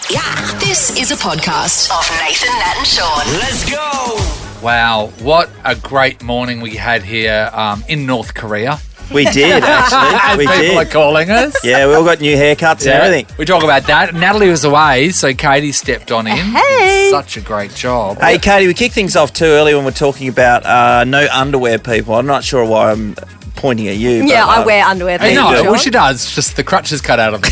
Yeah, this is a podcast of Nathan, Nat and Sean. Let's go! Wow, what a great morning we had here in North Korea. We did, actually. As We people did. are calling us. Yeah, we all got new haircuts and everything. We talk about that. Natalie was away, so Katie stepped on in. Hey. Such a great job. Hey, Katie, we kicked things off too early when we're talking about no underwear people. I'm not sure why I'm pointing at you. Yeah, but, I wear underwear. I know, Sean. well, she does. It's just the crutches cut out of them.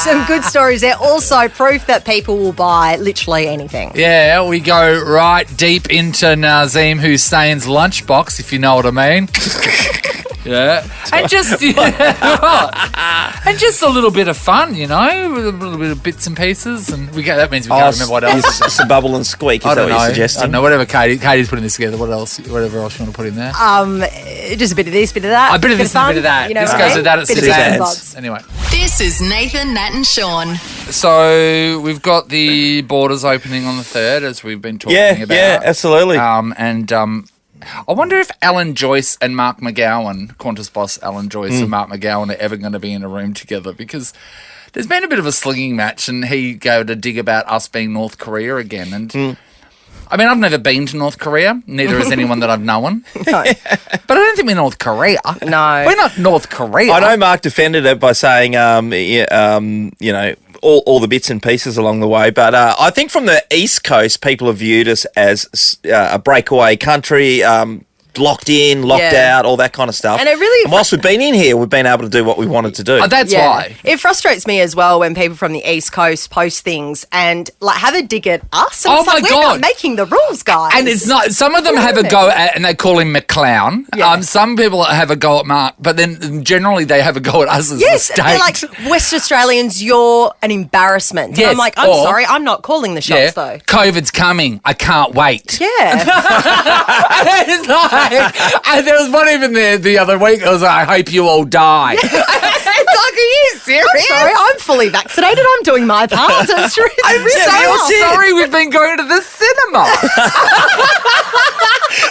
Some good stories there. Also, proof that people will buy literally anything. Yeah, we go right deep into Nazim Hussein's lunchbox, if you know what I mean. Yeah. And just and just a little bit of fun, you know, with a little bit of bits and pieces, and that means we can't remember what else. Some bubble and squeak, is that what you're suggesting? I don't know, whatever Katie's putting this together, whatever else you want to put in there. Just a bit of this, bit of that. A bit of this and a bit of that. You know This what goes I mean? with that at Bit of Suzanne's. bits and bobs. Anyway. This is Nathan, Nat and Sean. So we've got the borders opening on the 3rd, as we've been talking about. Yeah, absolutely. I wonder if Alan Joyce and Mark McGowan, Qantas boss Alan Joyce and Mark McGowan, are ever going to be in a room together, because there's been a bit of a slinging match, and he gave a dig about us being North Korea again. And I mean, I've never been to North Korea, neither has anyone that I've known. No. But I don't think we're North Korea. No. We're not North Korea. I know Mark defended it by saying, you know, all the bits and pieces along the way. But I think from the East Coast, people have viewed us as a breakaway country, locked in, locked out, all that kind of stuff. And it really- And whilst we've been in here, we've been able to do what we wanted to do. Oh, that's why. It frustrates me as well when people from the East Coast post things and like have a dig at us. And Oh it's like, my we're God. not making the rules, guys. And it's not. Some of them have a go at, and they call him McClown. Yeah. Some people have a go at Mark, but then generally they have a go at us as yes, the state. they're like, West Australians, you're an embarrassment. And Yes, I'm like, I'm or- sorry, I'm not calling the shots though. COVID's coming. I can't wait. Yeah. It's like, and there was one even there the other week. I was like, I hope you all die. It's like, are you serious? I'm sorry, I'm fully vaccinated. I'm doing my part. It's really I'm so sorry we've been going to the cinema.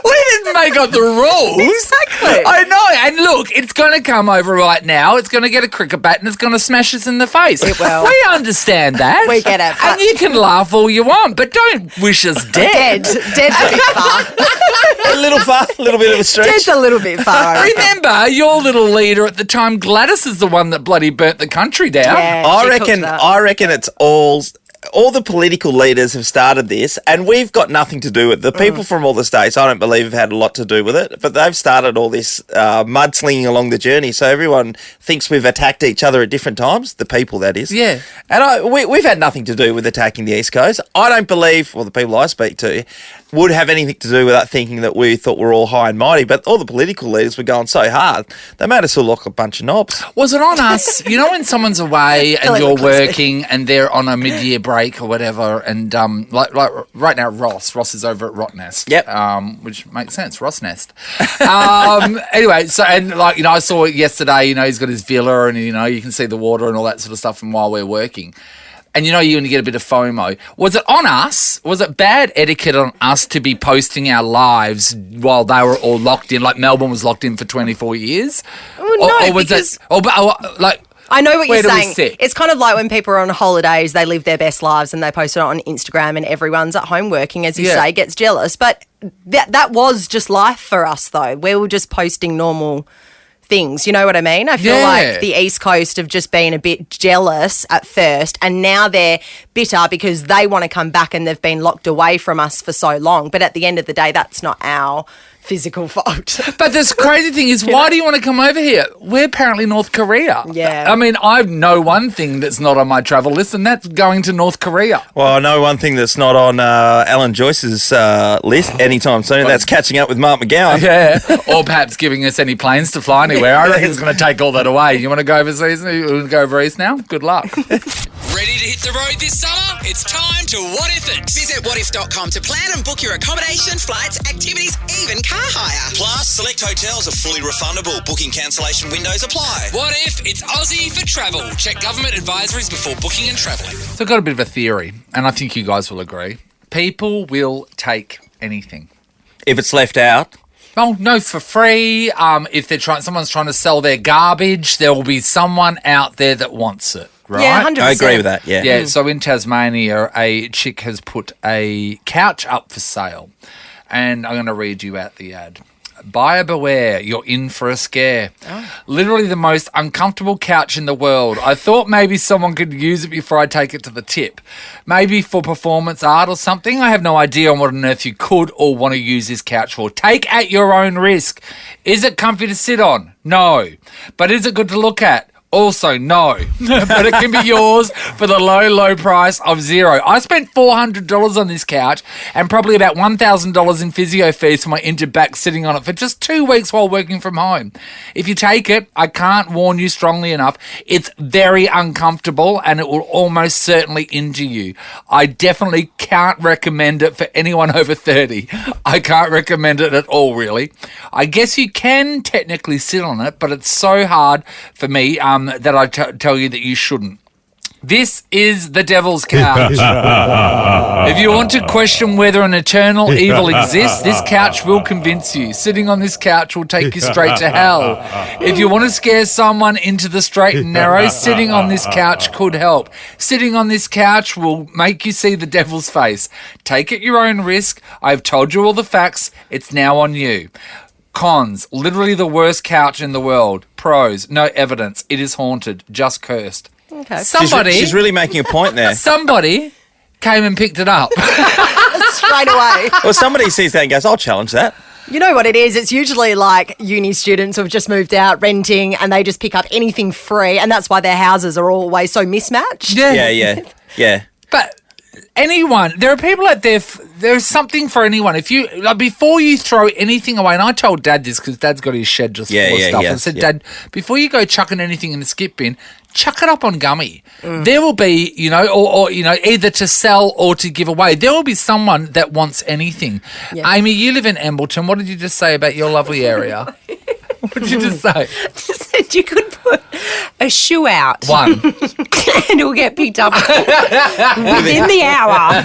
We didn't make up the rules. Exactly. I know. And look, it's going to come over right now. It's going to get a cricket bat and it's going to smash us in the face. It will. We understand that. We get it, And but- you can laugh all you want, but don't wish us dead. Dead's a bit far. a little far, a little bit of a stretch. Dead's a little bit far. I reckon. Remember, your little leader at the time, Gladys, is the one that bloody burnt the country down. Yeah. I she reckon. cooked that. I reckon it's all the political leaders have started this, and we've got nothing to do with it. The people from all the states, I don't believe, have had a lot to do with it, but they've started all this mudslinging along the journey. So everyone thinks we've attacked each other at different times. The people, that is. Yeah. And we've had nothing to do with attacking the East Coast. I don't believe, or the people I speak to, would have anything to do with that, thinking that we thought we're all high and mighty. But all the political leaders were going so hard, they made us all look a bunch of knobs. Was it on us? You know when someone's away and Like you're closely. working and they're on a mid-year break or whatever, and like right now Ross is over at Rottnest. Yep. Which makes sense, Rossnest. Anyway, so and like, you know, I saw it yesterday, you know, he's got his villa and, you know, you can see the water and all that sort of stuff from while we're working. And you know, you're going to get a bit of FOMO. Was it on us? Was it bad etiquette on us to be posting our lives while they were all locked in? Like Melbourne was locked in for 24 years? Well, no, or was because- it... like... I know what Where you're do we saying. sit? It's kind of like when people are on holidays, they live their best lives and they post it on Instagram and everyone's at home working, as you Yeah. say, gets jealous. But that was just life for us, though. We were just posting normal things. You know what I mean? I feel Yeah. like the East Coast have just been a bit jealous at first, and now they're bitter because they want to come back and they've been locked away from us for so long. But at the end of the day, that's not our physical fault. But this crazy thing is, why do you want to come over here? We're apparently North Korea. Yeah. I mean, I know one thing that's not on my travel list, and that's going to North Korea. Well, I know one thing that's not on Alan Joyce's list anytime soon. That's catching up with Mark McGowan. Yeah. Or perhaps giving us any planes to fly anywhere. I reckon it's going to take all that away. You want to go overseas? You want to go over east now? Good luck. Ready to hit the road this summer? It's time to What If It. Visit whatif.com to plan and book your accommodation, flights, activities, even car hire. Plus, select hotels are fully refundable. Booking cancellation windows apply. What if it's Aussie for travel? Check government advisories before booking and travelling. So I've got a bit of a theory, and I think you guys will agree. People will take anything. If it's left out. Oh, no, for free. If someone's trying to sell their garbage, there will be someone out there that wants it. right? Yeah, 100%. I agree with that, yeah. Yeah, so in Tasmania, a chick has put a couch up for sale. And I'm going to read you out the ad. Buyer beware, you're in for a scare. Literally the most uncomfortable couch in the world. I thought maybe someone could use it before I take it to the tip. Maybe for performance art or something. I have no idea on what on earth you could or want to use this couch for. Take at your own risk. Is it comfy to sit on? No. But is it good to look at? Also, no. But it can be yours for the low, low price of $0. I spent $400 on this couch and probably about $1,000 in physio fees for my injured back sitting on it for just 2 weeks while working from home. If you take it, I can't warn you strongly enough, it's very uncomfortable and it will almost certainly injure you. I definitely can't recommend it for anyone over 30. I can't recommend it at all, really. I guess you can technically sit on it, but it's so hard for me that I tell you that you shouldn't. This is the devil's couch. If you want to question whether an eternal evil exists, this couch will convince you. Sitting on this couch will take you straight to hell. If you want to scare someone into the straight and narrow, sitting on this couch could help. Sitting on this couch will make you see the devil's face. Take at your own risk. I've told you all the facts. It's now on you. Cons, literally the worst couch in the world. Pros, no evidence. It is haunted, just cursed. Okay. She's really making a point there. Somebody came and picked it up. Straight away. Well, somebody sees that and goes, I'll challenge that. You know what it is? It's usually like uni students who have just moved out renting and they just pick up anything free, and that's why their houses are always so mismatched. Yeah. But anyone, there are people out there, there's something for anyone. If you, like, before you throw anything away, and I told Dad this because Dad's got his shed just full of stuff. I said, Dad, before you go chucking anything in the skip bin, chuck it up on Gummy. There will be, or either to sell or to give away. There will be someone that wants anything. Yeah. Amy, you live in Embleton. What did you just say about your lovely area? What did you just say? Just said you could put a shoe out. One. And it will get picked up within the hour.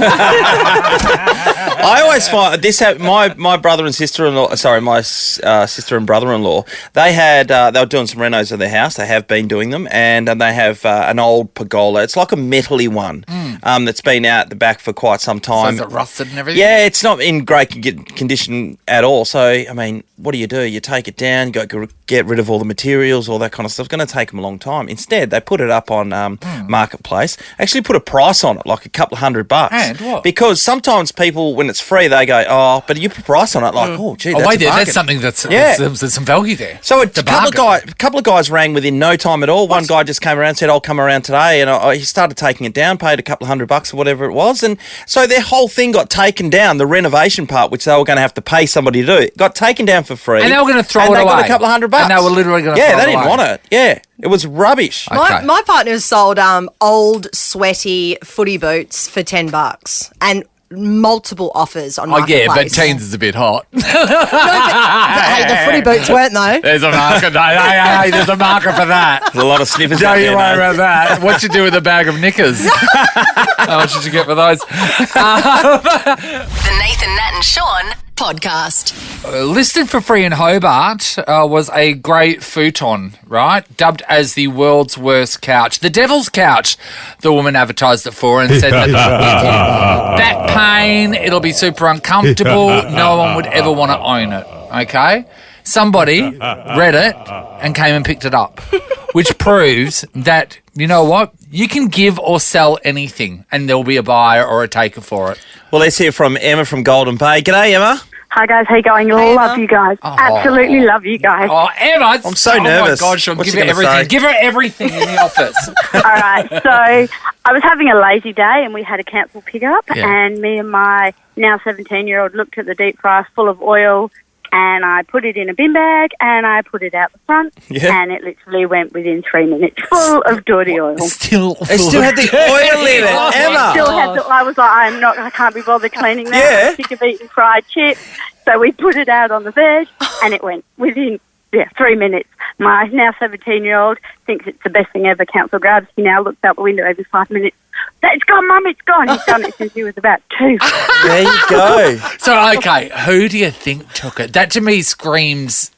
I always find this. My brother and sister-in-law. Sorry, my sister and brother-in-law. They were doing some renos of their house. They have been doing them, and they have an old pergola. It's like a metally one that's been out the back for quite some time. So is it rusted and everything? Yeah, it's not in great condition at all. So I mean, what do? You take it down, get rid of all the materials, all that kind of stuff. It's going to take them a long time. Instead, they put it up on Marketplace. Actually, put a price on it, like a couple of $100. And what? Because sometimes people, when it's free, they go, "Oh," but you put a price on it, like, "Oh, gee, that's wait, a bargain." that's something there's some value there. So a couple of guys rang within no time at all. One guy just came around and said, "I'll come around today," and he started taking it down, paid a couple of $100 or whatever it was, and so their whole thing got taken down. The renovation part, which they were going to have to pay somebody to do, got taken down for free, and they were going to throw it away. And they got a couple of $100. And they were literally going to throw it away. Yeah, they didn't want it. Yeah. It was rubbish. Okay. My partner sold old sweaty footy boots for $10 and multiple offers on Marketplace. Oh, yeah, but teens is a bit hot. But hey, the footy boots weren't though. There's a market. Hey, there's a market for that. There's a lot of sniffers Don't out you there. worry about that. What you do with a bag of knickers? How much did you get for those? The Nathan, Nat and Sean podcast. Listed for free in Hobart was a grey futon, right? Dubbed as the world's worst couch. The devil's couch, the woman advertised it for and said that it'll give you back pain, it'll be super uncomfortable, no one would ever want to own it, okay? Somebody read it and came and picked it up, which proves that, you know what, you can give or sell anything and there'll be a buyer or a taker for it. Well, let's hear from Emma from Golden Bay. G'day, Emma. Hi guys, how you going? Hey, Love Emma. you guys. Absolutely love you guys. Oh, Emma! I'm so nervous. Oh my God, Sean, What's give she her gonna everything. say? Give her everything in the office. All right, so I was having a lazy day and we had a council pickup, Yeah. and me and my now 17-year-old looked at the deep fryer full of oil, and I put it in a bin bag and I put it out the front, and it literally went within 3 minutes full of dirty oil. Still They still had the oil in it, Emma. I was like, I can't be bothered cleaning that. Yeah. I'm sick of eating fried chips. So we put it out on the veg and it went within 3 minutes. My now 17-year-old thinks it's the best thing ever. Council grabs. He now looks out the window every 5 minutes. It's gone, Mum, it's gone. He's done it since he was about 2. There you go. So, okay, who do you think took it? That to me screams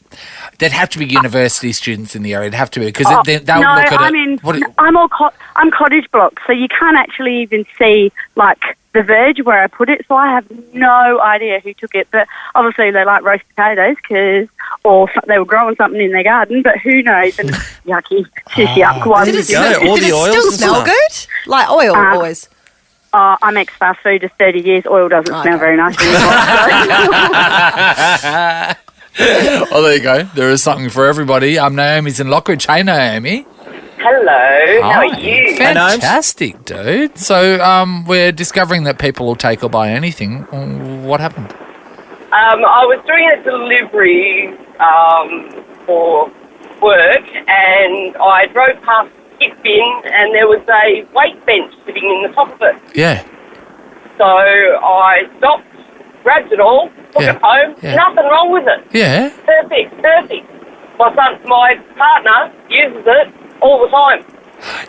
there'd have to be university students in the area. It'd have to be because they'll no, look at I'm it. I'm cottage block, so you can't actually even see like the verge where I put it. So I have no idea who took it. But obviously they like roast potatoes or they were growing something in their garden. But who knows? And yucky, yuck. One. Did it oils still and smell stuff. good? Like oil always. I'm ex-fast food of 30 years. Oil doesn't smell very nice anymore. Oh, there you go. There is something for everybody. Naomi's in Lockridge. Hey, Naomi. Hello, how are you? Fantastic, dude. So we're discovering that people will take or buy anything. What happened? I was doing a delivery for work, and I drove past the skip bin, and there was a weight bench sitting in the top of it. Yeah. So I stopped, grabbed it all, took it home. Yeah. Nothing wrong with it. Yeah. Perfect. My partner uses it all the time.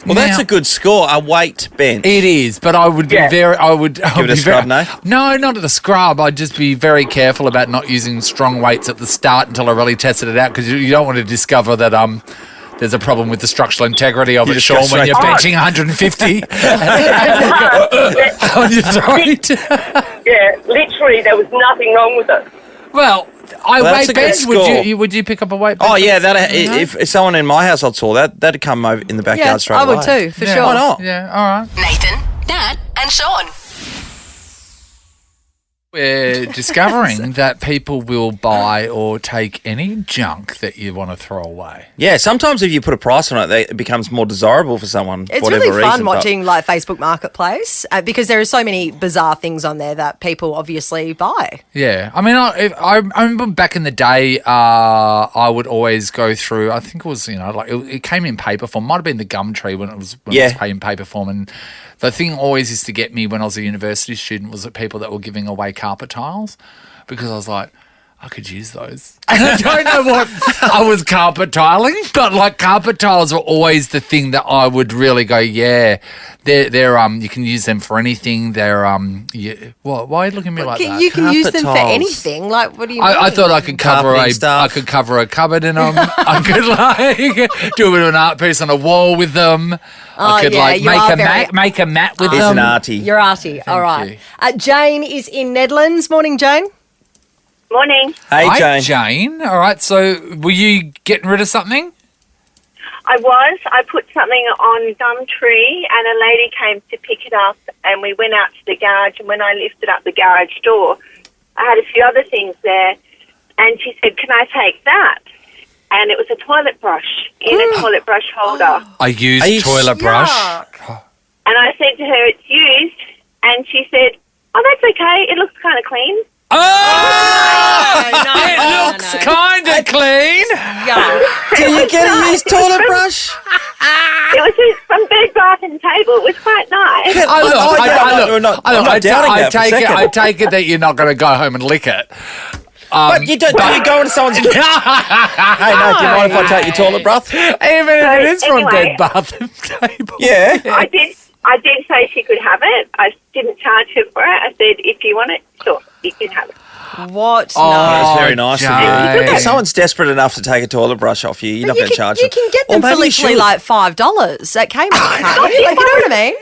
Well, that's a good score, a weight bench. It is, but I would be Give it a scrub, no? No, not at a scrub. I'd just be very careful about not using strong weights at the start until I really tested it out, because you don't want to discover that there's a problem with the structural integrity of it, Sean, when you're benching 150 on your throat. Yeah, literally, there was nothing wrong with it. Well, that's weight a good bench. score. Would you pick up a weight bench? Oh, yeah, if someone in my household saw that, that'd come over in the backyard straight away. I would too, for sure. Why not? Yeah, all right. Nathan, Nat, and Sean. We're discovering that people will buy or take any junk that you want to throw away. Yeah, sometimes if you put a price on it, it becomes more desirable for someone. It's whatever really fun reason, but- watching like Facebook Marketplace because there are so many bizarre things on there that people obviously buy. Yeah, I mean, I remember back in the day, I would always go through. I think it was it came in paper form. Might have been the Gumtree when it was in paper form. And the thing always used to get me when I was a university student was the people that were giving away carpet tiles, because I was like, I could use those. And I don't know what I was carpet tiling, but like carpet tiles were always the thing that I would really go, yeah, they're you can use them for anything. They're why are you looking at me like that? You can Carpet use them for tiles. anything. Like, what do you mean? I thought I could cover a cupboard in them. I could do a bit of an art piece on a wall with them. I could make a mat with He's them. an arty. You're arty. All right. you. Jane is in Nedlands. Morning, Jane. Morning. Hey, Hi, Jane. Jane. All right. So, were you getting rid of something? I was. I put something on Gumtree and a lady came to pick it up and we went out to the garage, and when I lifted up the garage door, I had a few other things there and she said, "Can I take that?" And it was a toilet brush in a toilet brush holder. I used toilet brush. And I said to her, "It's used." And she said, "Oh, that's okay. It looks kind of clean." It looks kind of clean. Do you get a used toilet brush? It was from Bed Bath and Table. It was quite nice. I take it that you're not going to go home and lick it. But you don't. Do you go into someone's? Hey, no. Do you mind if I take your toilet brush? Even if it is from anyway, Bed Bath and Table. Yeah. I did say she could have it. I didn't charge her for it. I said, if you want it, sure, you can have it. What? Oh, That's very nice of Jane. you. If someone's desperate enough to take a toilet brush off you, you're not going to charge them. You can get them for literally like $5 at Kmart, can't you? Like, you know what I mean?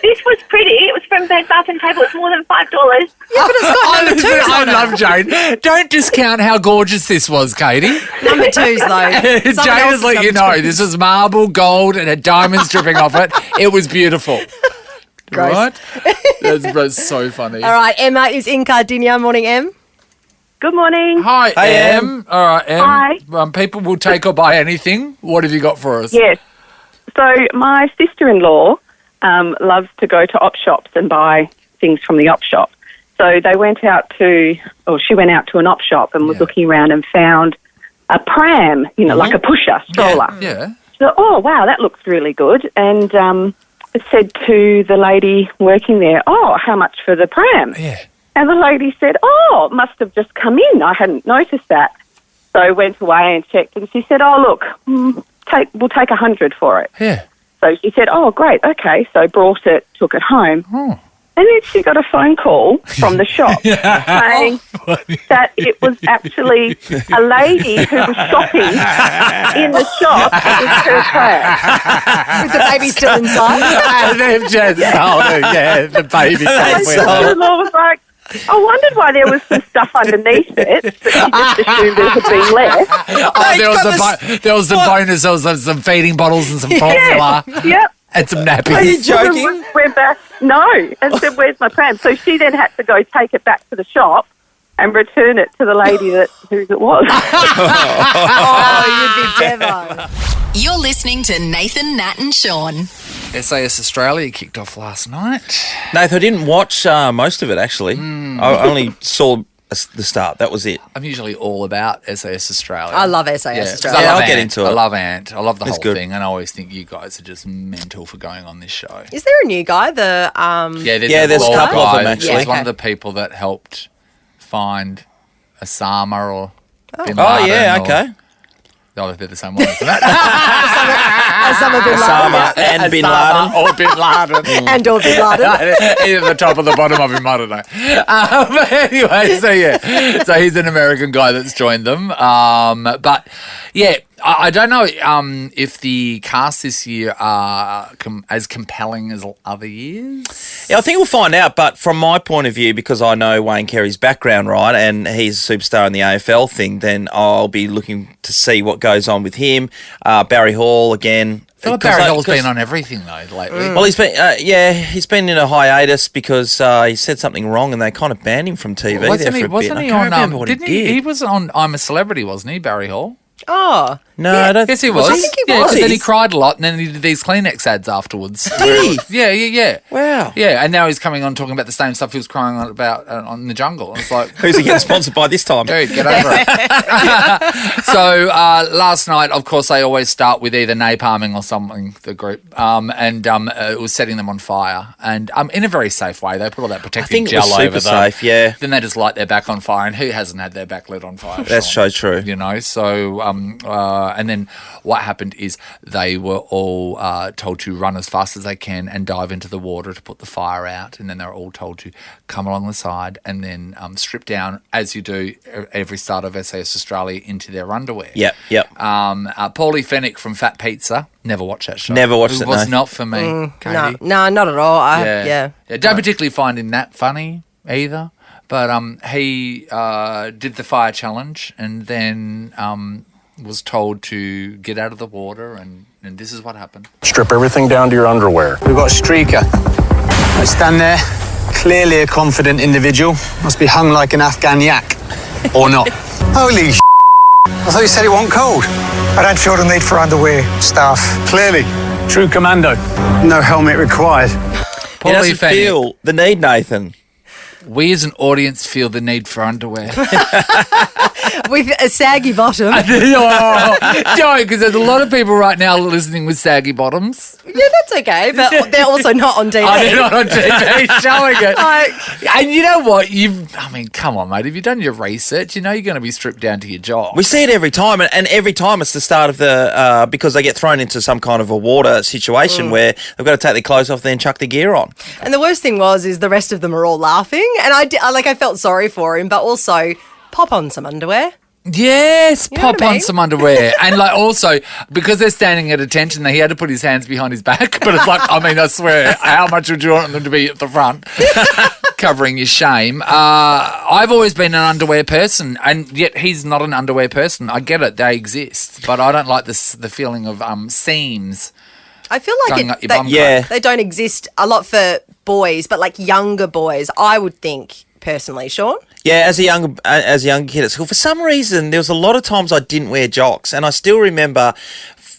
This was pretty. It was from Bed Bath and Table. It's more than $5. Yeah, but it's got number twos I on it. love Jane. Don't discount how gorgeous this was, Katie. Number twos, though. Jane is letting you know this was marble, gold, and had diamonds dripping off it. It was beautiful. Gross. Right? That's so funny. All right, Emma is in Cardinia. Morning, Em. Good morning. Hi, Em. All right, Em. Hi. People will take or buy anything. What have you got for us? Yes. So my sister-in-law loves to go to op shops and buy things from the op shop. So she went out to an op shop and was looking around and found a pram, like a pusher, stroller. Yeah. So, oh, wow, that looks really good. And said to the lady working there, "Oh, how much for the pram?" Yeah. And the lady said, "Oh, it must have just come in. I hadn't noticed that." So I went away and checked, and she said, "Oh, look, we'll take 100 for it." Yeah. So she said, "Oh, great, okay." So brought it, took it home. Oh. And then she got a phone call from the shop saying that it was actually a lady who was shopping in the shop with her pram. With the baby still inside. And they've just sold it. The baby My came with it. sister-in-law was like, I wondered why there was some stuff underneath it, but she just assumed it had been left. There was some bonus. There was some feeding bottles and some formula. Yep. And some nappies. Are you joking? Went back, no, and said, "Where's my pram?" So she then had to go take it back to the shop and return it to the lady whose it was. Oh, you'd be devo. You're listening to Nathan, Nat and Sean. SAS Australia kicked off last night. Nathan, I didn't watch most of it, actually. I only saw the start. That was it. I'm usually all about SAS Australia. I love SAS Australia. Yeah, I'll get into it. I love Ant. I love the It's whole good. thing, and I always think you guys are just mental for going on this show. Is there a new guy? The there's a couple of them, actually. He's one of okay. the people that helped find Osama or Bin Laden. Oh, yeah, okay. Oh, they're the same one, isn't it? Osama bin Laden. Osama and Bin Laden. Or Bin Laden. And or Bin Laden. Either the top or the bottom of him, I don't know. But anyway, so he's an American guy that's joined them. But yeah, I don't know if the cast this year are as compelling as other years. Yeah, I think we'll find out, but from my point of view, because I know Wayne Carey's background, right, and he's a superstar in the AFL thing, then I'll be looking to see what goes on with him. Barry Hall, again. I feel like Barry Hall's been on everything, though, lately. Well, he's been in a hiatus because he said something wrong and they kind of banned him from TV there for a bit. Wasn't he I can't on? remember what Didn't he did. he was on I'm a Celebrity, wasn't he, Barry Hall? Oh. No, I don't Yes, he was. I think he Yeah, was. 'cause then he cried a lot, and then he did these Kleenex ads afterwards. Did he? Yeah. Wow. Yeah, and now he's coming on talking about the same stuff he was crying on about on the Jungle. And it's like, Who's he getting sponsored by this time? dude, get over it. So last night, of course, they always start with either napalming or something, the group, and it was setting them on fire, and in a very safe way. They put all that I protective think it gel was over super them. safe, yeah. Then they just light their back on fire, and who hasn't had their back lit on fire? That's Sean? so true. You know, so and then what happened is they were all told to run as fast as they can and dive into the water to put the fire out, and then they were all told to come along the side and then strip down, as you do every start of SAS Australia, into their underwear. Yep. Paulie Fennick from Fat Pizza, never watched that show. Never watched it. it, Was no. not for me, Katie. No, not at all. Yeah. Don't particularly find him that funny either. But he did the fire challenge and then was told to get out of the water, and this is what happened. Strip everything down to your underwear. We've got a streaker. I stand there, clearly a confident individual. Must be hung like an Afghan yak. Or not. Holy I thought you said it wasn't cold. I don't feel the need for underwear, staff. Clearly. True commando. No helmet required. He doesn't feel the need, Nathan. We as an audience feel the need for underwear. With a saggy bottom. Don't, because there's a lot of people right now listening with saggy bottoms. Yeah, that's okay, but they're also not on TV. They're not on TV showing it. And you know what? Come on, mate. Have you done your research? You know you're going to be stripped down to your job. We see it every time, and every time it's the start of the because they get thrown into some kind of a water situation where they've got to take their clothes off, then chuck the gear on. And the worst thing is the rest of them are all laughing, and I felt sorry for him, but also pop on some underwear. Yes, You know pop what I on mean? some underwear. And also, because they're standing at attention, he had to put his hands behind his back. But it's like, I swear, how much would you want them to be at the front? Covering your shame. I've always been an underwear person, and yet he's not an underwear person. I get it, they exist. But I don't like the feeling of seams. I feel like Going up your bum they don't exist a lot for boys, but like younger boys, I would think personally, Sean. Yeah, as a young kid at school, for some reason there was a lot of times I didn't wear jocks, and I still remember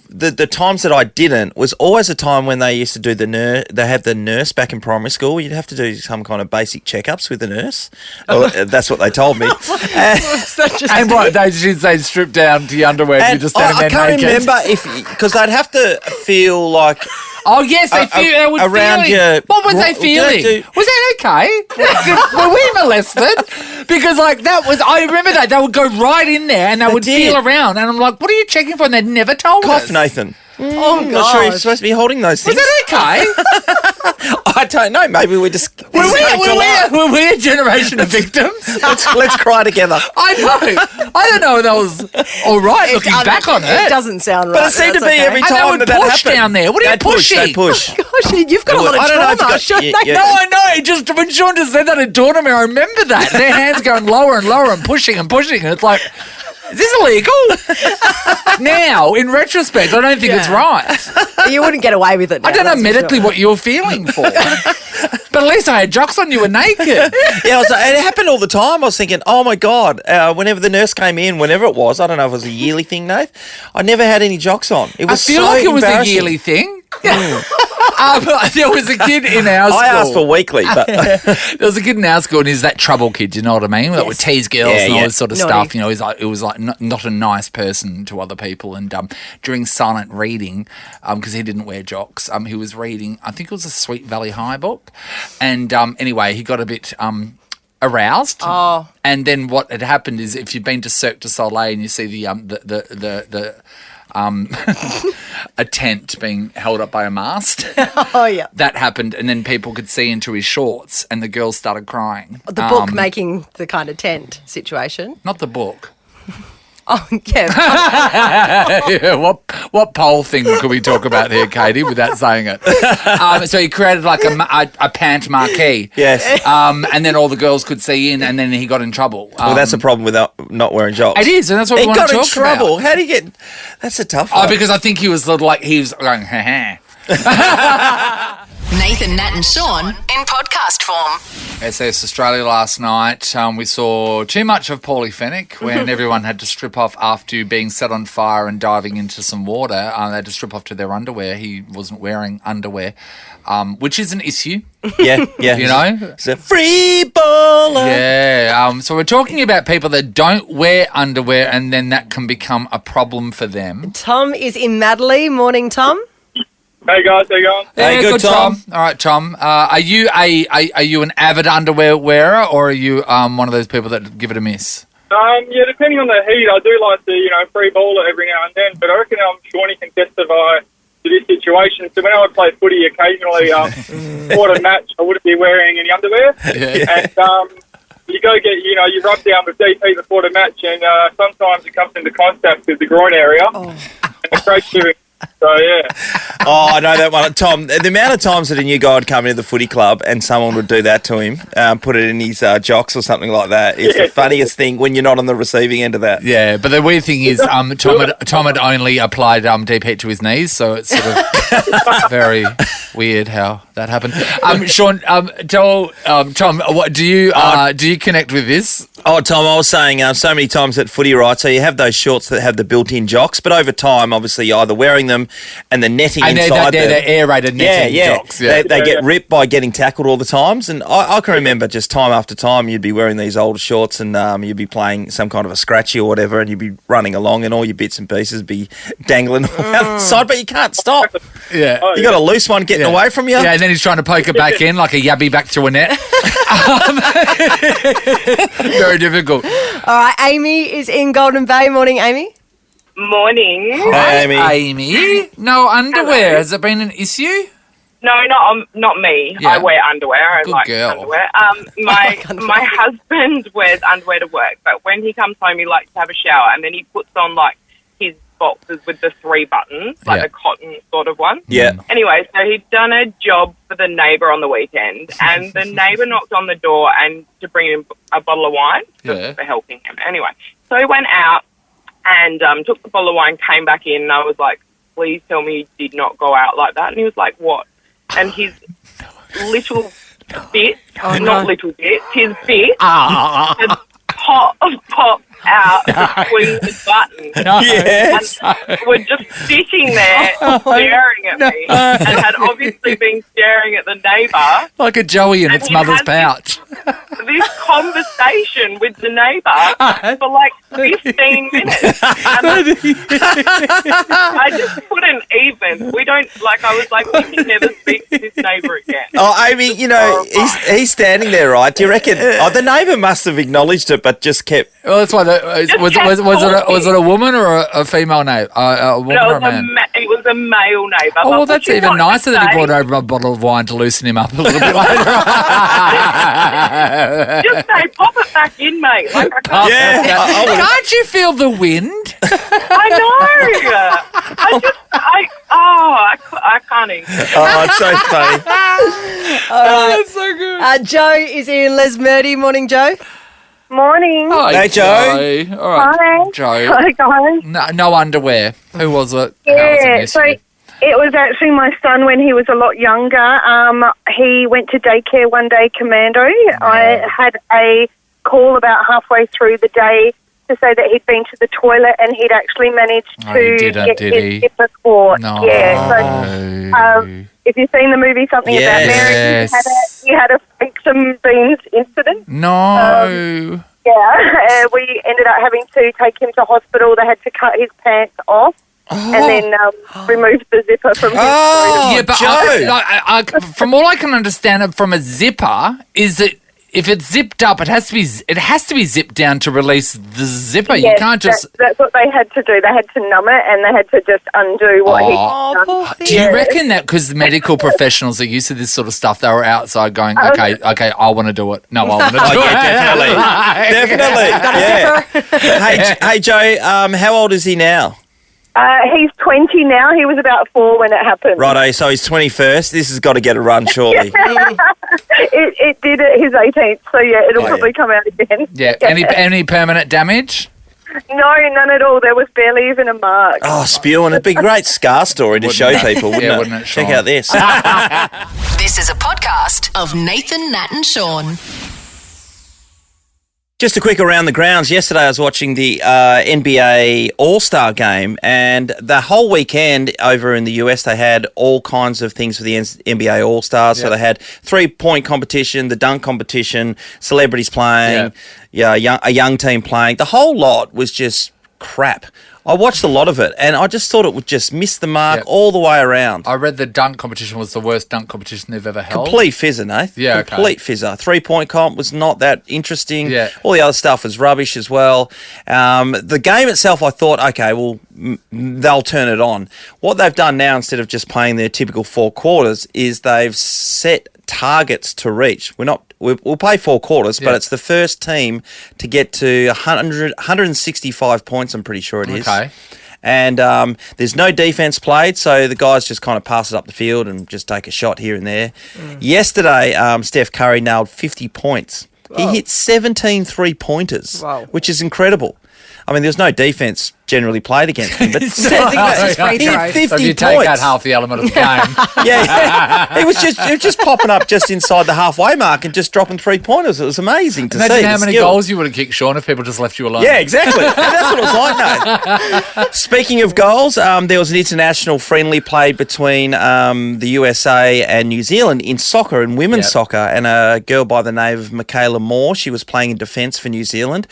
the times that I didn't was always a time when they used to do they have the nurse back in primary school. You'd have to do some kind of basic checkups with the nurse. Well, that's what they told me. And what, they should say strip down to your underwear and you just stand there I can't naked? remember because they'd have to feel like. Oh, yes, they would around feeling. your. What was they feeling? Was that okay? Were we molested? Because, I remember that. They would go right in there and they would feel around. And I'm like, what are you checking for? And they'd never told us. Cough, Nathan. Oh, I'm not sure you're supposed to be holding those things. Was that okay? I I don't know. Maybe we just Were we a generation of victims? let's cry together. I know. I don't know if that was all right looking back on it. It doesn't sound right. But it seemed to be every And they time would that push happened. down there. What are you pushing? They push. Gosh, you've got a lot of I don't know if trauma. it's got- shouldn't they? No, I know. It just when Sean just said that, it dawned on me. I remember that their hands going lower and lower and pushing, and it's like, is this illegal? Now, in retrospect, I don't think it's right. You wouldn't get away with it now, I don't know that's for medically sure. what you were feeling for, but at least I had jocks on. You were naked. Yeah, it happened all the time. I was thinking, oh my God, whenever the nurse came in, whenever it was, I don't know if it was a yearly thing, Nath, I never had any jocks on. It was I feel so like it was a embarrassing. yearly thing. There was a kid in our school. I asked for weekly, but there was a kid in our school, and he's that trouble kid. You know what I mean? That would tease girls and all this sort of Naughty. stuff. You know, it was like not a nice person to other people. And during silent reading, because he didn't wear jocks, he was reading. I think it was a Sweet Valley High book, and anyway, he got a bit aroused. Oh. And then what had happened is, if you've been to Cirque du Soleil and you see the a tent being held up by a mast. Oh, yeah. That happened, and then people could see into his shorts, and the girls started crying. The book making the kind of tent situation. Not the book. Oh, yeah. Yeah, what poll thing could we talk about here, Katie, without saying it? So he created like a pant marquee. yes. And then all the girls could see in, and then he got in trouble. Well, that's a problem with not wearing jocks. It is, and that's what we He want got to in talk trouble. about. How do you get? That's a tough Oh, one. because I think he was going, ha. Nathan, Nat and Sean in podcast form. SAS Australia last night, we saw too much of Paulie Fennick when everyone had to strip off after being set on fire and diving into some water. They had to strip off to their underwear. He wasn't wearing underwear, which is an issue. Yeah. You know? It's a free baller. Yeah. So we're talking about people that don't wear underwear, and then that can become a problem for them. Tom is in Madley. Morning, Tom. Hey guys, how you going? Yeah, Hey, good, Tom. All right, Tom. Are you an avid underwear wearer, or are you one of those people that give it a miss? Yeah, depending on the heat, I do like to, free ball it every now and then, but I reckon Shawnee can testify to this situation. So when I would play footy occasionally, for a match, I wouldn't be wearing any underwear. Yeah. And you go get, you rub down with DP before the match, and sometimes it comes into contact with the groin area, and it breaks through. So, yeah. Oh, I know that one. Tom, the amount of times that a new guy would come into the footy club and someone would do that to him, put it in his jocks or something like that, is the funniest thing when you're not on the receiving end of that. Yeah, but the weird thing is Tom had only applied deep heat to his knees, so it's sort of very weird how that happened. Sean, tell Tom, what do you connect with this? Oh, Tom, I was saying so many times at footy, right, so you have those shorts that have the built-in jocks, but over time, obviously, you're either wearing them and the netting inside them. They're aerated netting jocks. Yeah. They get ripped by getting tackled all the times, and I can remember just time after time you'd be wearing these older shorts and you'd be playing some kind of a scratchy or whatever, and you'd be running along and all your bits and pieces be dangling out the side, but you can't stop. Yeah. You got a loose one getting away from you. Yeah, and then he's trying to poke it back in like a yabby back through a net. Very difficult. All right, Amy is in Golden Bay. Morning, Amy. Morning. Hi, Amy. Amy, no underwear. Hello. Has it been an issue? No, not me. Yeah. I wear underwear. I Good like girl. underwear. My husband wears underwear to work, but when he comes home, he likes to have a shower, and then he puts on like his boxes with the 3 buttons, like the cotton sort of one. Yeah. Anyway, so he'd done a job for the neighbour on the weekend, and the neighbour knocked on the door and to bring him a bottle of wine for helping him. Anyway, so he went out and took the bottle of wine, came back in, and I was like, please tell me you did not go out like that. And he was like, what? And his little bit, not little bit, his bit had popped out between the buttons. Yes. And were just sitting there staring at me and had obviously been staring at the neighbour. Like a Joey in its he mother's had pouch. This conversation with the neighbour for like 15 minutes. And I just couldn't even. I was like, we can never speak to this neighbour again. Oh, Amy, he's standing there, right? Do you reckon? Oh, the neighbour must have acknowledged it, but just kept. Well, that's why. Was it a woman or a female neighbour? A woman or a man? It was was a male neighbour. Oh, well, But that's would you even like nicer to that he say- brought over a bottle of wine to loosen him up a little bit later. Just say, pop it back in, mate. Like, I can't. Can't you feel the wind? I know. I can't even. Oh, it's so funny. That's so good. Joe is in Les Murdy. Morning, Joe. Morning. Hey, Joe. All right. Hi. Joe. Hi, guys. No underwear. Who was it? How was Yeah, it so yesterday? it was actually my son when he was a lot younger. He went to daycare one day, commando. I had a call about halfway through the day to say that he'd been to the toilet and he'd actually managed Oh, to he didn't, get did his he? zipper caught. No. Yeah, so if you've seen the movie Something About Mary, Yes. he had a fake some beans incident. No. Yeah, we ended up having to take him to hospital. They had to cut his pants off and then remove the zipper from his Yeah, but from all I can understand from a zipper is that if it's zipped up, it has to be zipped down to release the zipper. Yes, you can't just. That's what they had to do. They had to numb it and they had to just undo what he'd done. Do you reckon that because the medical professionals are used to this sort of stuff, they were outside going, okay, I want to do it. No, I want to do it. Yeah, definitely. Yeah. Hey, Joe, how old is he now? He's 20 now. He was about 4 when it happened. Righto, so he's 21st. This has got to get a run, surely. It did at his 18th, so yeah, it'll probably come out again. Yeah. Any permanent damage? No, none at all. There was barely even a mark. Oh, spewing. It'd be a great scar story to show people, wouldn't it? Check out this. This is a podcast of Nathan, Nat and Sean. Just a quick around the grounds. Yesterday I was watching the NBA All-Star game, and the whole weekend over in the US they had all kinds of things for the NBA All-Stars. So they had 3-point competition, the dunk competition, celebrities playing, a young team playing. The whole lot was just crap. I watched a lot of it, and I just thought it would just miss the mark all the way around. I read the dunk competition was the worst dunk competition they've ever held. Complete fizzer, Nath. Yeah, Complete fizzer. 3-point comp was not that interesting. Yeah. All the other stuff was rubbish as well. The game itself, I thought, okay, well, they'll turn it on. What they've done now, instead of just playing their typical 4 quarters, is they've set targets to reach. We'll play 4 quarters, but it's the first team to get to 165 points, I'm pretty sure it is. Okay. And there's no defense played, so the guys just kind of pass it up the field and just take a shot here and there. Yesterday, Steph Curry nailed 50 points. He hit 17 three-pointers, which is incredible. I mean, there's no defense generally played against him, but he hit 50 so if you points. take out half the element of the game. Yeah. It was just popping up just inside the halfway mark and just dropping 3-pointers. It was amazing to see. Imagine how many skill. goals you would have kicked, Sean, if people just left you alone. Yeah, exactly. And that's what it was like, no. Speaking of goals, there was an international friendly played between the USA and New Zealand in soccer, in women's soccer, and a girl by the name of Michaela Moore. She was playing in defence for New Zealand.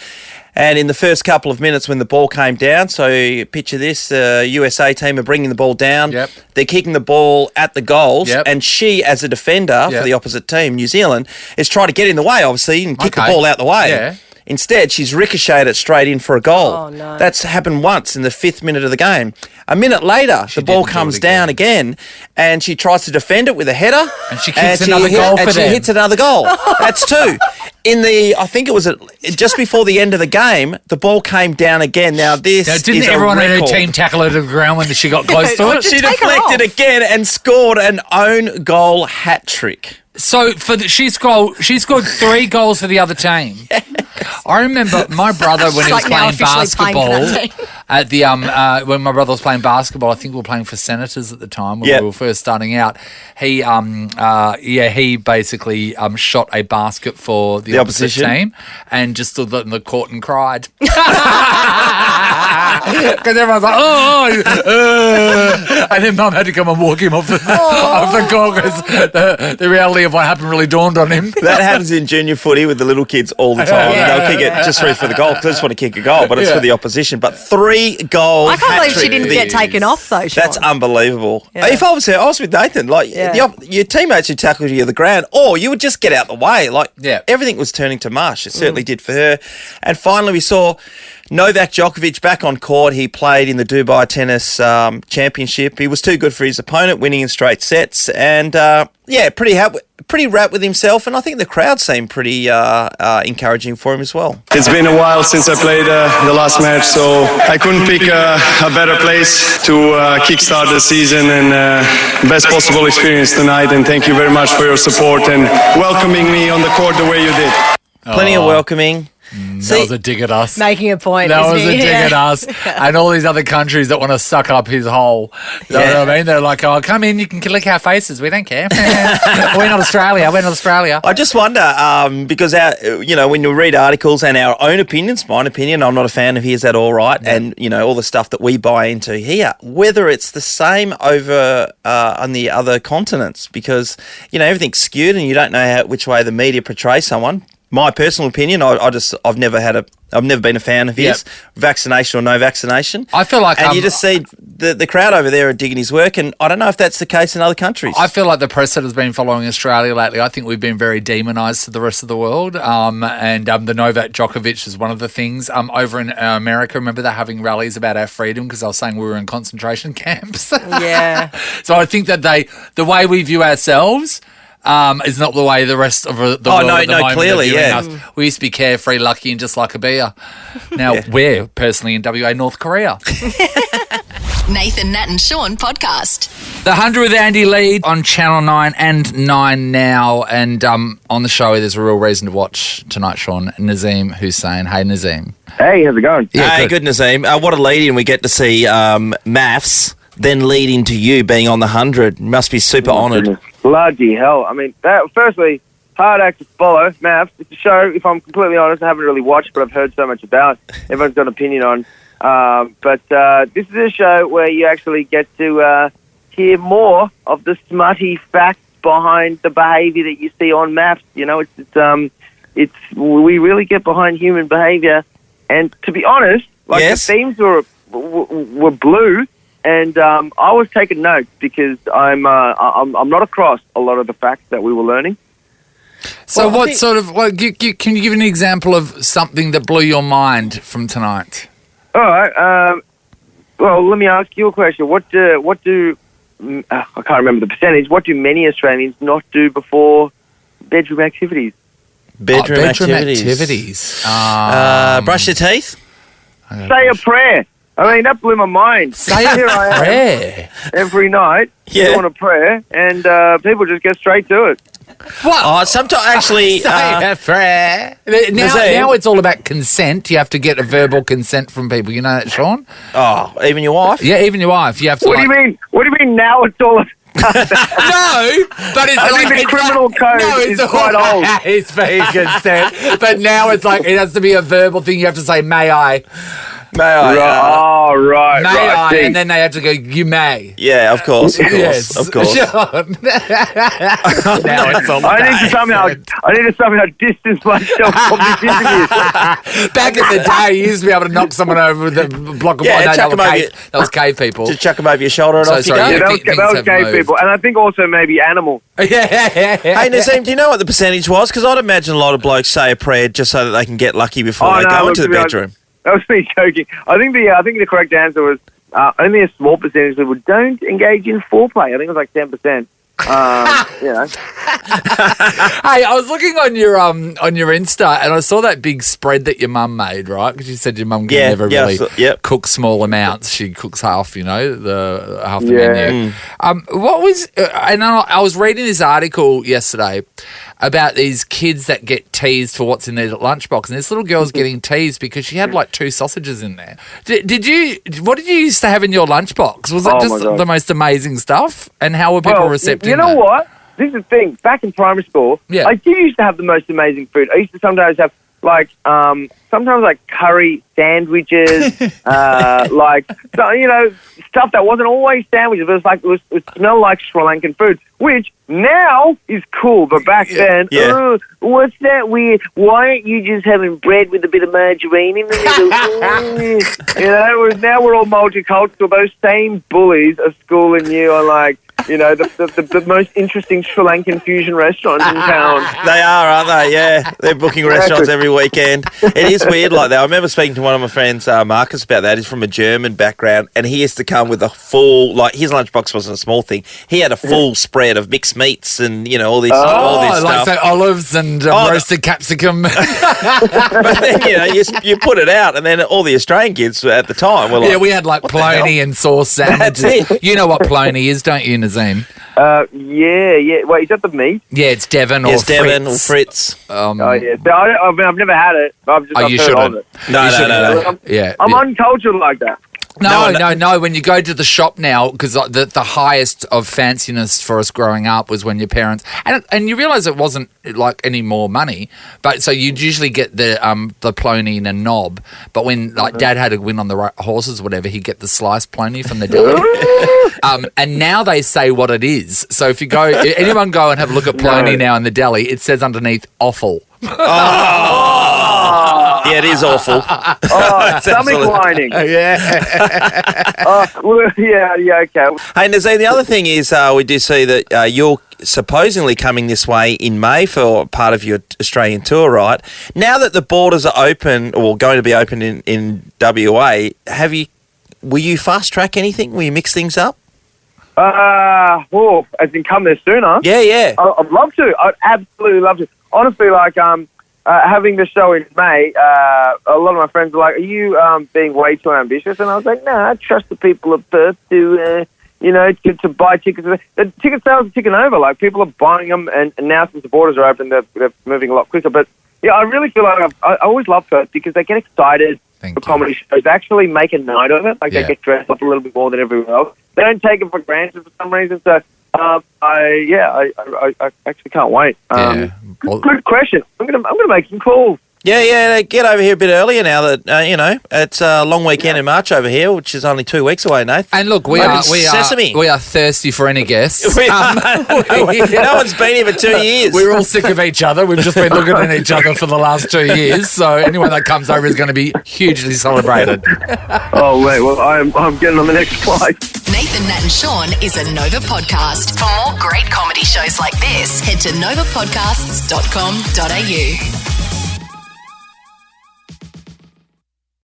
And in the first couple of minutes when the ball came down, so picture this, the USA team are bringing the ball down. They're kicking the ball at the goals. And she, as a defender for the opposite team, New Zealand, is trying to get in the way, obviously, and kick the ball out the way. Yeah. Instead, she's ricocheted it straight in for a goal. Oh, no. That's happened once in the 5th minute of the game. A minute later, the ball comes down again, and she tries to defend it with a header. And she kicks another goal for And she them. hits another goal. That's 2. I think it was just before the end of the game, the ball came down again. Now, this didn't is everyone a in her record. team tackle her to the ground when she got close to it? She deflected again and scored an own goal hat trick. So she scored 3 goals for the other team. I remember my brother when he was playing basketball at the when my brother was playing basketball. I think we were playing for Senators at the time when we were first starting out. He he basically shot a basket for the opposition team and just stood in the court and cried. Because everyone's like, and then Mum had to come and walk him off the court because the reality of what happened really dawned on him. That happens in junior footy with the little kids all the time. They'll kick it just for the goal because they just want to kick a goal, but it's for the opposition. But 3 goals. I can't believe she didn't get taken off, though, Sean. That's unbelievable. Yeah. If I was there, I was with Nathan. Like, your teammates would tackle you to the ground, or you would just get out the way. Like, everything was turning to mush. It certainly did for her. And finally, we saw Novak Djokovic back on court. He played in the Dubai Tennis Championship. He was too good for his opponent, winning in straight sets. And, pretty wrapped with himself. And I think the crowd seemed pretty encouraging for him as well. It's been a while since I played the last match, so I couldn't pick a better place to kickstart the season, and best possible experience tonight. And thank you very much for your support and welcoming me on the court the way you did. Plenty of welcoming. That was a dig at us. Making a point. That isn't was a he? dig at us. And all these other countries that want to suck up his hole. You know what I mean? They're like, oh, come in, you can lick our faces. We don't care. We're not Australia. We're not Australia. I just wonder, because when you read articles and our own opinions, my opinion, I'm not a fan of his at all, right? Yeah. And, all the stuff that we buy into here, whether it's the same over on the other continents, because, everything's skewed and you don't know which way the media portrays someone. My personal opinion, I've never been a fan of his, vaccination or no vaccination. I feel like, and you just see the crowd over there are digging his work, and I don't know if that's the case in other countries. I feel like the press that has been following Australia lately, I think we've been very demonised to the rest of the world. The Novak Djokovic is one of the things. Over in America, remember they're having rallies about our freedom because I was saying we were in concentration camps. Yeah. So I think that the way we view ourselves. Is not the way the rest of the world at the moment clearly, are viewing yeah. us. We used to be carefree, lucky, and just like a beer. Now we're personally in WA, North Korea. Nathan, Nat and Sean podcast. The 100 with Andy Lee on Channel 9 and 9 Now. And on the show, there's a real reason to watch tonight, Sean. Nazim Hussain. Hey, Nazim. Hey, how's it going? Yeah, hey, good, Nazim. What a lead-in we get to see maths then lead into you being on the 100. You must be super honoured. Goodness. Bloody hell. I mean, firstly, hard act to follow, maths. It's a show, if I'm completely honest, I haven't really watched, but I've heard so much about. Everyone's got an opinion on. But this is a show where you actually get to hear more of the smutty facts behind the behaviour that you see on maths. We really get behind human behaviour. And to be honest, the themes were blue. And I was taking notes because I'm not across a lot of the facts that we were learning. So can you give an example of something that blew your mind from tonight? All right. Well, let me ask you a question. What do I can't remember the percentage. What do many Australians not do before bedroom activities? Bedroom activities. Brush your teeth. Say a prayer. I mean, that blew my mind. Say a prayer. Every night, doing a prayer, and people just get straight to it. What? Sometimes actually... Say a prayer. Now it's all about consent. You have to get a verbal consent from people. You know that, Sean? Oh, even your wife? Yeah, even your wife. You have to. What do you mean? What do you mean now it's all... No, but it's I think the criminal code is quite old. It's being consent, but now it's like it has to be a verbal thing. You have to say, may I? May I? Right. May I? And then they have to go, you may. Yeah, of course. Yes. Of course. Sean. Now it's on the I need to somehow distance myself from this interview. Back in the day, you used to be able to knock someone over with a block of wood. That was cave people. Just chuck them over your shoulder and off you go. Yeah, that was cave people. And I think also maybe animal. Yeah. Hey, Nazim, do you know what the percentage was? Because I'd imagine a lot of blokes say a prayer just so that they can get lucky before they go into the bedroom. That was me joking. I think the correct answer was only a small percentage of people don't engage in foreplay. I think it was like 10%. Hey, I was looking on your Insta and I saw that big spread that your mum made, right? Because you said your mum can never really cook small amounts. She cooks half, the half the menu. What was? And I was reading this article yesterday about these kids that get teased for what's in their lunchbox, and this little girl's getting teased because she had like 2 sausages in there. What did you used to have in your lunchbox? Was it just the most amazing stuff? And how were people receptive? You know what? This is the thing. Back in primary school, I did used to have the most amazing food. I used to sometimes have sometimes curry sandwiches, stuff that wasn't always sandwiches, but it smelled like Sri Lankan food, which now is cool, but back then, what's that weird? Why aren't you just having bread with a bit of margarine in the middle? Now we're all multicultural. Those same bullies are schooling you on the most interesting Sri Lankan fusion restaurants in town. They are, aren't they? Yeah, they're booking restaurants every weekend. It is weird like that. I remember speaking to one of my friends, Marcus, about that. He's from a German background, and he used to come with a full, like, his lunchbox wasn't a small thing. He had a full spread of mixed meats and, all this stuff. Like say olives and roasted capsicum. But then, you put it out, and then all the Australian kids at the time were like... Yeah, we had like polony and sauce sandwiches. That's it. You know what polony is, don't you, Nazim? Yeah. Wait, is that the meat? Yeah, it's Devon or Fritz. Devon or Fritz. So I've never had it. I've you heard shouldn't. of it. No. I'm uncultured like that. No. When you go to the shop now, because the highest of fanciness for us growing up was when your parents and you realise it wasn't like any more money, but so you'd usually get the plony and a knob. But when like Dad had to win on the horses, or whatever, he'd get the sliced plony from the deli. And now they say what it is. So if you go, anyone go and have a look at plony now in the deli, it says underneath offal. Yeah, it is awful. Stomach lining. Okay. Hey, Nazim, the other thing is we do see that you're supposedly coming this way in May for part of your Australian tour, right? Now that the borders are open, or going to be open in WA, will you fast track anything? Will you mix things up? As in come there sooner? Yeah. I'd love to. I'd absolutely love to. Honestly, like, having the show in May, a lot of my friends were like, are you being way too ambitious? And I was like, no, I trust the people of Perth to buy tickets. The ticket sales are ticking over. Like, people are buying them, and now since the borders are open, they're moving a lot quicker. But, yeah, I really feel like I always love Perth because they get excited for comedy shows. They actually make a night of it. Like, they get dressed up a little bit more than everyone else. They don't take it for granted for some reason. So, I actually can't wait. Good question. I'm gonna make some calls. Yeah, get over here a bit earlier now that, it's a long weekend in March over here, which is only 2 weeks away, Nath. And look, we are thirsty for any guests. No one's been here for 2 years. We're all sick of each other. We've just been looking at each other for the last 2 years. So anyone that comes over is going to be hugely celebrated. Oh, wait, well, I'm getting on the next flight. Nathan, Nat and Sean is a Nova podcast. For more great comedy shows like this, head to novapodcasts.com.au.